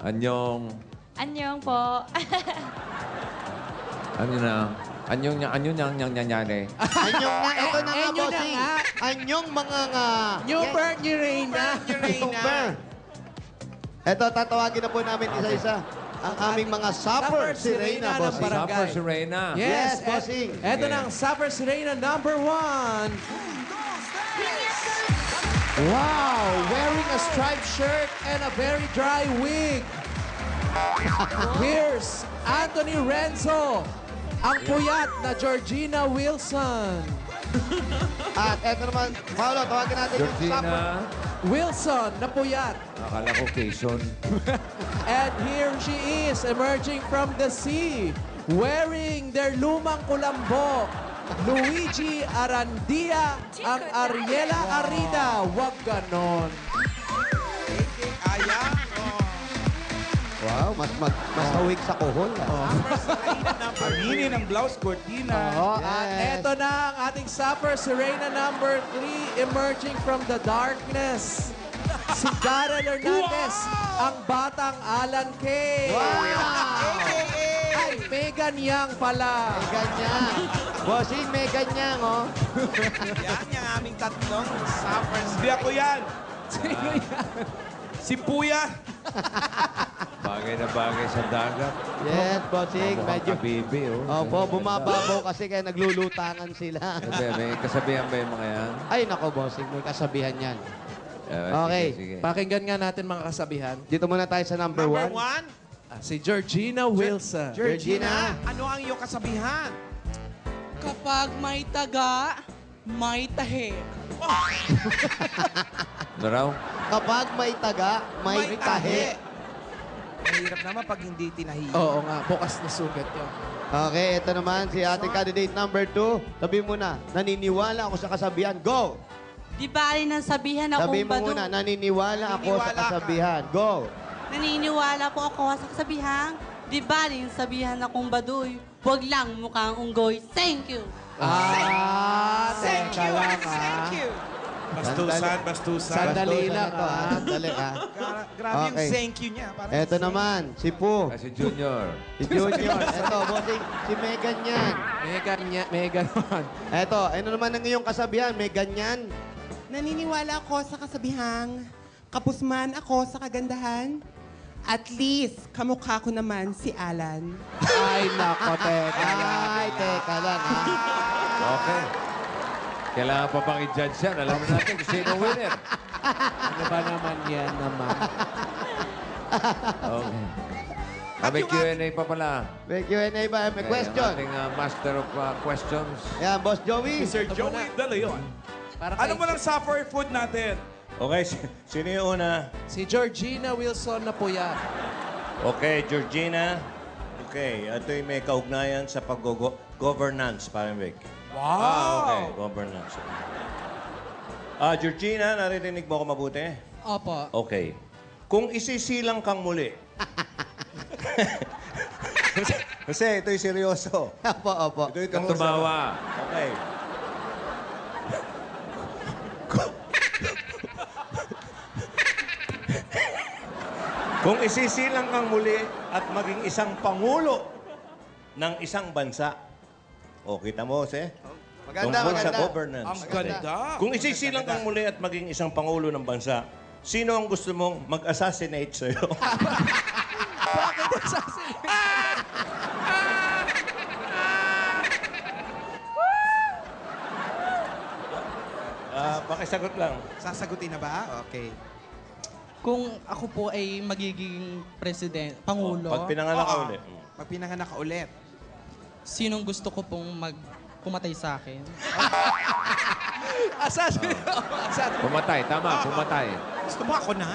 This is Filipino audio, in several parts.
Anyong. Anyong po. Ano na? Anyong nangyari. Anyong nga, ito na nga, Enyo na bossing. nga. Anyong mga nga. New birth ni Reyna. Ito, tatawagin na po namin isa-isa. Ang aming mga supper si Reyna, ng bossing. barangay. Supper si Reyna. Yes, bossing. Ito na ang Supper Sirena number 1. Wow! Wearing a striped shirt and a very dry wig. Here's Anthony Renzo. Ang puyat na Georgina Wilson. At ito naman, Paolo, tawagin natin yung supper. Georgina. Wilson na puyat. Akala ko Quezon. And here she is, emerging from the sea, wearing their lumang kulambo. Luigi Arandia, ang Ariela Arida. Wag ganon. Wow, mas hawig sa kuhol. Paminin ang blouse, cortina. Oh, Yes. at eto na ang ating supper, Serena number 3, emerging from the darkness. Si Darrell Hernandez, ang batang Alan Kay. Ay, Megan Yang pala. May ganyan. Bossing, may ganyan, oh. Yan yung aming tatlong suppers. Hindi ako yan. Sino yan? Si Puya. Bagay na bagay sa dagat. Yes, bossing. Mukhang Medyo... kabibi, oh. Opo, bumababaw kasi kaya naglulutangan sila. Sabi, may kasabihan ba yung mga yan? Ay, nako, bossing. May kasabihan yan. Okay. Sige. Pakinggan nga natin mga kasabihan. Dito muna tayo sa number Number 1. one. Si Georgina Wilson. Georgina. Ano ang iyong kasabihan? Kapag may taga, may tahi. Ano raw? Kapag may taga, may tahi. Mahirap naman pag hindi tinahi. Oo nga, bukas na sugat yun. Okay, ito naman si ating candidate number 2. Sabi mo na, naniniwala ako sa kasabihan. Go! Di bali nang sabihan akong Sabi mo badu. muna, naniniwala ako sa Naniniwala ka. kasabihan. Go! Naniniwala po ako sa kasabihan. Di bali nang sabihan akong baduy. Huwag lang mukhang unggoy. Thank you. Teka lang Thank you. Sandali. Bastusan. Sandali Bastusan lang, na to, ah. Sandali, ah. Grabe yung Okay. thank you niya. Parang Ito naman, si Pu. Si Junior. Si Junior. Ito, bossing, si Megan yan. Megan man. Ito, ano naman ang iyong kasabihan? May ganyan? Naniniwala ako sa kasabihang kapusman ako sa kagandahan. At least, kamukha ko naman si Alan. Ay, nako, teka lang. Ay, teka lang, ha? Okay. Kailangan pa bang i-judge yan? Alam mo natin kung sino winner. Ano ba naman yan naman? Okay. May Q&A pa pala. May Q&A ba? May question? Ang ating master of questions. Yan, Boss Joey. Sir Joey De Leon. Para Ano kay- mo lang supper food natin? Okay, sino yung una? Si Georgina Wilson na puyat. Okay, Georgina. Okay, ito'y may kaugnayan sa pag-governance, parang Vic. Wow! Okay, governance. Georgina, naririnig mo ako mabuti? Opo. Okay. Kung isisilang kang muli. Kasi ito'y seryoso. Opo, opo. Ito'y Kang tungkol sa- tumawa. Okay. Kung isisilang kang muli at maging isang pangulo ng isang bansa. O, kita mo, Jose? Maganda, Tungkol sa maganda. governance. Ang ganda. Kung isisilang kang muli at maging isang pangulo ng bansa, sino ang gusto mong mag-assassinate sa'yo? Pakisagot lang. Sasagutin na ba? Okay. Kung ako po ay magiging pangulo, Pag pinanganak ka Oo. ulit. Pag pinanganak ka ulit. sinong gusto ko pong pumatay sa akin? Assassin. Pumatay. Tama, pumatay. Gusto mo ako na?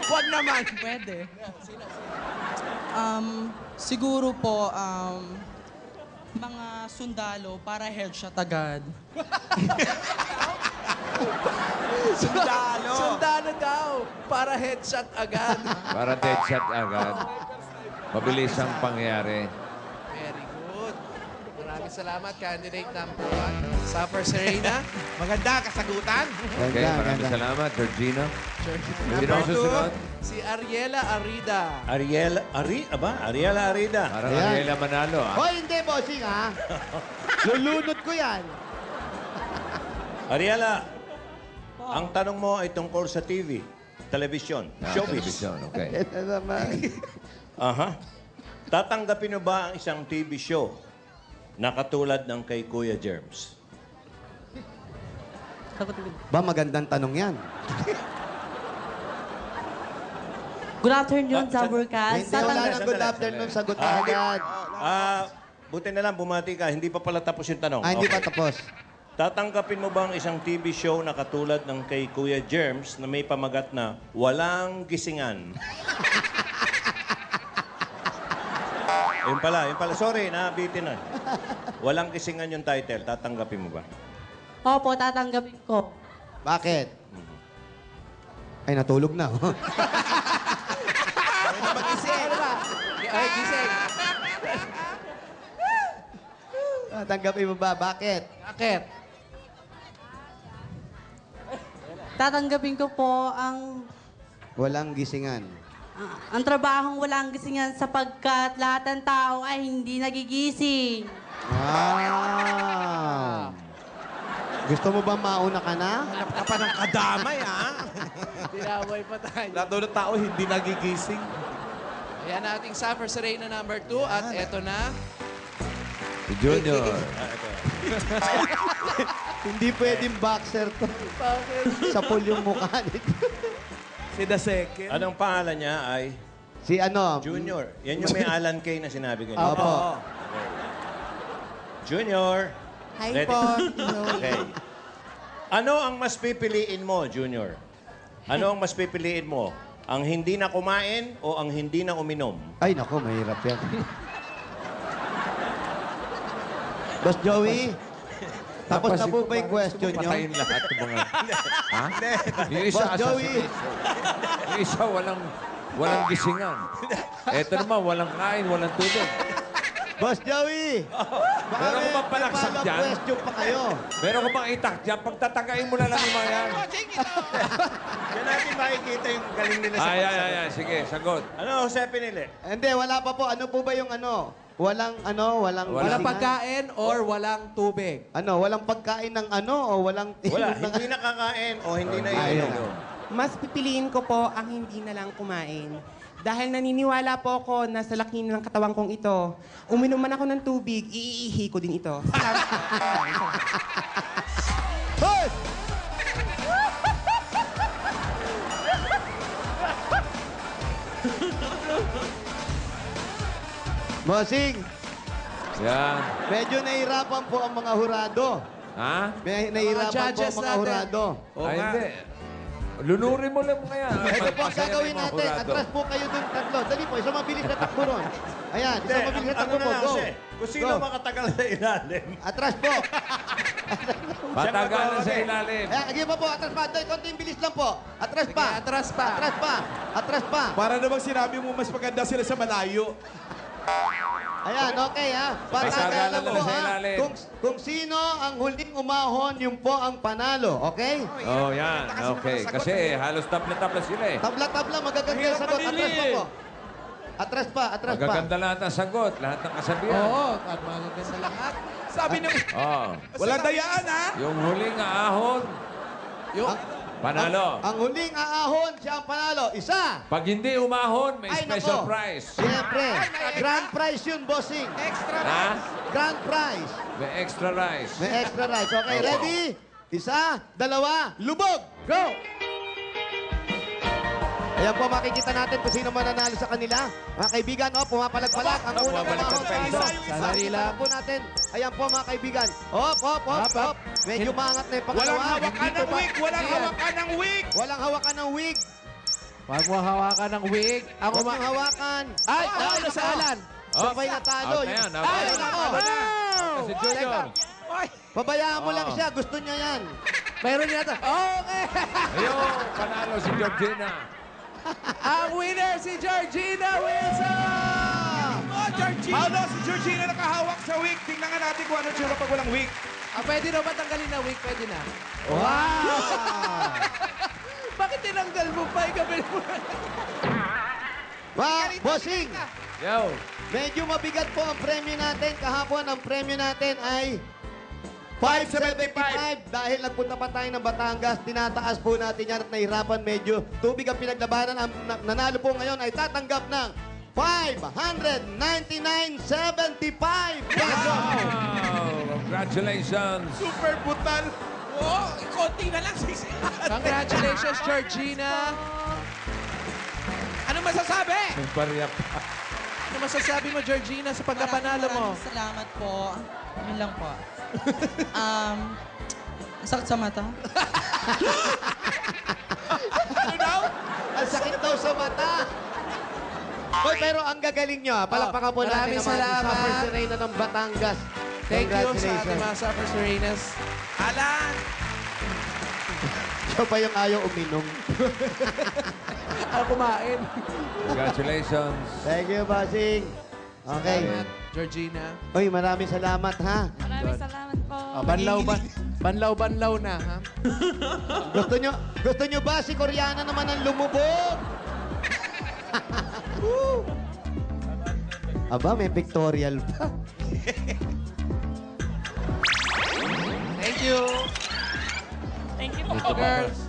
Huwag naman. Pwede. Siguro po, mga sundalo para headshot agad. Sundalo. Sundalo daw. Para headshot agad. Para dead shot agad. Mabilis ang pangyayari. Very good. Maraming salamat, candidate number 1. Supper Serena. Maganda, kasagutan. Okay, maraming salamat, Georgina. Sino ang susunod? Si Ariela Arida. Ariela Arida. Parang Ayan. Ariela Manalo, ah. Hoy, hindi, bossing, ha? Lulunod ko yan. Ariela, ang tanong mo ay tungkol sa TV, television, showbiz. Television, okay. Ito naman. Aha. Tatanggapin mo ba ang isang TV show na katulad ng kay Kuya Germs? Ba, magandang tanong yan. Good afternoon, Saburkas. Hindi, wala nang good afternoon. Sagot na agad. Buti na lang, bumati ka. Hindi pa pala tapos yung tanong. Hindi pa Okay. tapos. Tatanggapin mo ba ang isang TV show na katulad ng kay Kuya Germs na may pamagat na walang gisingan? yun pala. Sorry, nabitin na. Walang gisingan yung title. Tatanggapin mo ba? Opo, tatanggapin ko. Bakit? Ay, natulog na. Ay, gising. Tanggapin mo ba? Bakit? Bakit? Tatanggapin ko po ang Walang gisingan. ang trabahong walang gisingan sapagkat lahat ng tao ay hindi nagigising. Wow! Gusto mo ba mauna ka na? Hanap ka pa ng kadamay, ha? Tinaway pa tayo. Lahat daw ng tao hindi nagigising. Ayan ang ating suffer sa Reyna number 2. At eto na. Si Junior. Hindi pwedeng boxer to. Sapul yung mukha nito. Si The Second. Anong pangalan niya ay Si ano? Junior. Yan yung may Alan Kay na sinabi ko. Opo. Junior. Hi Ready? po. Okay. Ano ang mas pipiliin mo, Junior? Ano ang mas pipiliin mo? Ang hindi na kumain o ang hindi na uminom? Ay, nako, mahirap yan. Boss Joey, tapos na po ba yung question nyo? Patayin lahat ng mga... ha? Yung isa, Boss Joey. Yung isa, walang gisingan. Eto naman, walang kain, walang tulog. Boss Joey! Baka Meron ko bang may palaksak follow-up dyan? question pa kayo. Meron ko bang itak dyan? Pagtatagain mo na lang yung mga yan. Diyan natin makikita yung galing nila sa Ay. pagsagot. Sige, sagot. Ano, Jose Pinili? Hindi, wala pa po. Ano po ba yung ano? Walang Walang gisingan? pagkain or walang tubig. Ano, walang pagkain ng ano o walang... Wala, hindi nakakain o hindi na Ayaw. iinom. Mas pipiliin ko po ang hindi na lang kumain. Dahil naniniwala po ako na sa laki ng katawan kong ito, uminom man ako ng tubig, iihi ko din ito. Hoy! Bossing, Yan. medyo nahihirapan po ang mga hurado. Ha? May nahihirapan po judges ang mga natin. hurado. Ay, hindi. Lunurin mo lang mga yan. Ito po ang Masaya gagawin na yung mga natin. hurado. Atras po kayo dun tatlo. Dali po, isang mabilis na takbo ron. Ayan, Hindi, isang mabilis na ano takbo na po. lang, Go. Jose? Kung sino Go. makatagal sa ilalim. Atras po. Patagalan sa ilalim. Ayan, sige pa po. Atras pa. Doy, konting bilis lang po. Atras pa. Sige, atras pa. Atras pa. Atras pa. Para namang sinabi mo mas maganda sila sa malayo. Ayan, okay ha. May Patagalan sagalan po lang sa ha. ilalim. Kung sino ang huling umahon, yun po ang panalo. Okay? Oh, yan. Okay. Kasi halos tabla-tabla sila eh. Tabla-tabla, magaganda yung sagot. Atras pa po. Atras pa, atras pa. Magaganda lahat ng sagot, lahat ng kasabihan. Oo, at magaganda lahat. Sabi ng... Oh. Walang dayaan, ha? Yung huling ahon, Yung, panalo. Ang huling aahon, siya ang panalo. Isa. Pag hindi umahon, may Ay, special nako. prize. Siyempre. Grand prize yun, bossing. Ha? Grand prize. May extra rice. May extra rice. Okay, ready? Isa, dalawa, lubog. Go! Ayan po, makikita natin kung sino mananalo sa kanila. Mga kaibigan, pumapalag-palag. Ang unang pumapalag umahon pa sa isa. ilo. Sandali lang. po natin. Ayan po, mga kaibigan. Hop. Medyo maangat na yung pangalawa. Walang hawakan Dito ng pa- wig! Walang Ayan. hawakan ng wig! Walang hawakan ng wig. wag mo hawakan ng wig. Ang Huwag mong hawakan. Ay, ano sa Alan? Sabay na talo. Out na yan, out na Ay, yan. nako. Si Junior. Pabayaan mo lang siya. Gusto niya yan. Mayroon yata. Okay. Ayun, panalo si Georgina. Ang winner si Georgina Wilson! Oh, Georgina! Ano, si Georgina nakahawak sa wig. Tingnan nga natin kung ano tsura pag walang wig. Pwede na ba tanggalin na wig? Pwede na. Wow! Bakit tinanggal mo pa? Ikabel mo na. Bossing, Yo. medyo mabigat po ang premyo natin. Kahapon ang premyo natin ay 575 dahil nagpunta pa tayo ng Batangas. Tinataas po natin yan at nahirapan medyo. Tubig ang pinaglabanan. Ang nanalo po ngayon ay tatanggap ng 599.75 pesos. Wow! Congratulations! Super butal. Oh, konti na lang sisi. Congratulations, Georgina. Ano masasabi? Pariyak. Ano masasabi mo, Georgina, sa pagkapanalo mo? Maraming salamat po. Yun lang po. Sakit sa mata. Ang sakit daw sa mata. Hoy, pero ang gagaling nyo. Palakpakan po natin maraming naman si salamat. Suffer Serena ng Batangas. Thank you sa ating Congratulations. mga Supper Serenas. Alan! Siya pa yung ayaw uminom. Ako kumain. Congratulations. Thank you, Bossing. Okay. Georgina. Uy, maraming salamat, ha? Maraming salamat po. Banlaw na, ha? Gusto nyo ba si Koreana naman ang lumubog? Woo! Aba, may pictorial pa. Thank you. Thank you Dito po. ba? Girls.